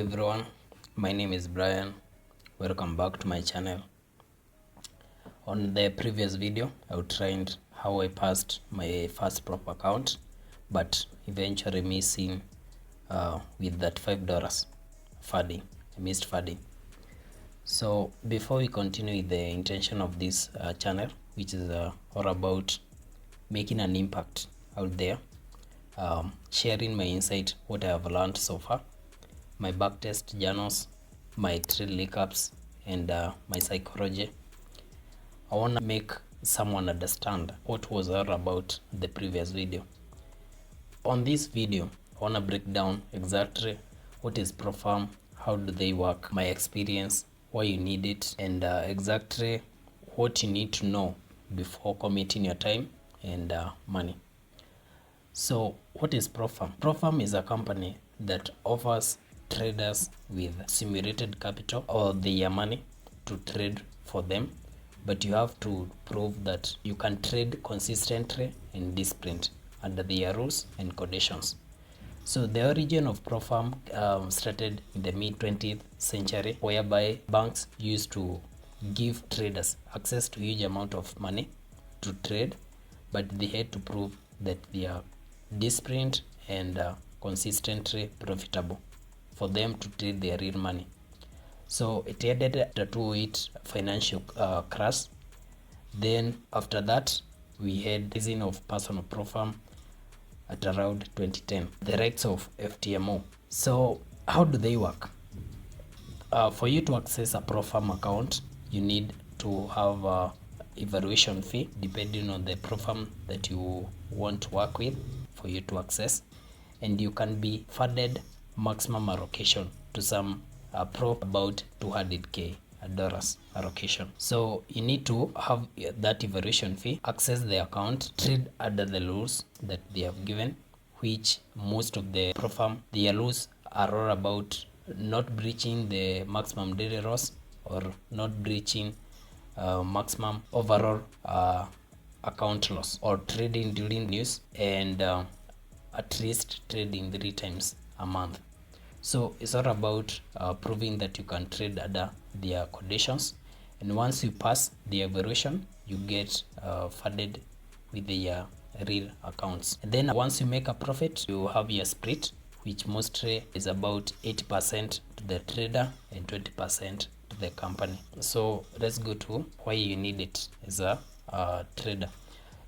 everyone, my name is Brian. Welcome back to my channel. On the previous video, I outlined how I passed my first prop account, but eventually missing with that $5 funding. I missed funding. So before we continue with the intention of this channel, which is all about making an impact out there, sharing my insight, what I have learned so far, my backtest journals, my trade recaps, and my psychology. I want to make someone understand what was all about the previous video. On this video, I want to break down exactly what is ProFarm, how do they work, my experience, why you need it, and exactly what you need to know before committing your time and money. So what is ProFarm? ProFarm is a company that offers traders with simulated capital or their money to trade for them, but you have to prove that you can trade consistently and disciplined under their rules and conditions. So the origin of ProFarm started in the mid-20th century, whereby banks used to give traders access to huge amount of money to trade, but they had to prove that they are disciplined and consistently profitable for them to trade their real money. So it added the 2008 financial crash. Then after that, we had rising of personal ProFarm at around 2010, the rise of FTMO. So how do they work? For you to access a ProFarm account, you need to have a evaluation fee depending on the ProFarm that you want to work with for you to access, and you can be funded maximum allocation to some prop about $200K allocation. So you need to have that evaluation fee, access the account, trade under the rules that they have given, which most of the ProFarm, their rules are all about not breaching the maximum daily loss or not breaching maximum overall account loss, or trading during news, and at least trading 3 times a month. So it's all about proving that you can trade under their conditions, and once you pass the evaluation, you get funded with their real accounts. And then once you make a profit, you have your split, which mostly is about 80% to the trader and 20% to the company. So let's go to why you need it as a trader.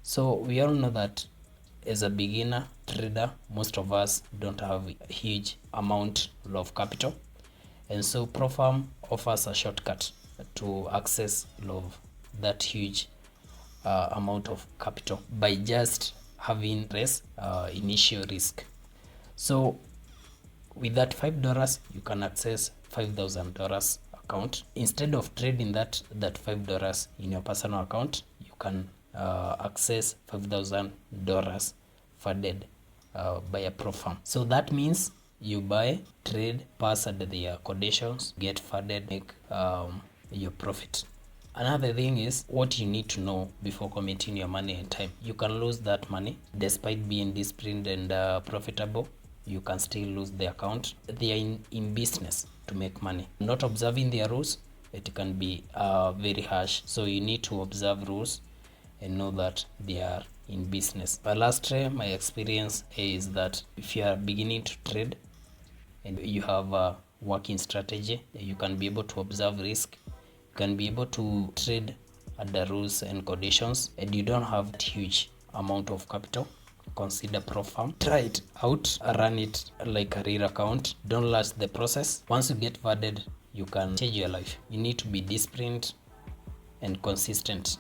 So we all know that as a beginner trader, most of us don't have a huge amount of capital, and so ProFarm offers a shortcut to access that huge amount of capital by just having less initial risk. So with that $5, you can access $5,000 account. Instead of trading that $5 in your personal account, you can access $5,000 funded by a ProFarm. So that means you buy, trade, pass under their conditions, get funded, make your profit. Another thing is what you need to know before committing your money and time. You can lose that money despite being disciplined and profitable. You can still lose the account. They are in business to make money. Not observing their rules, it can be very harsh. So you need to observe rules and know that they are in business. But lastly, my experience is that if you are beginning to trade and you have a working strategy, you can be able to observe risk, you can be able to trade under rules and conditions, and you don't have that huge amount of capital, consider ProFarm. Try it out, run it like a real account. Don't last the process. Once you get funded, you can change your life. You need to be disciplined and consistent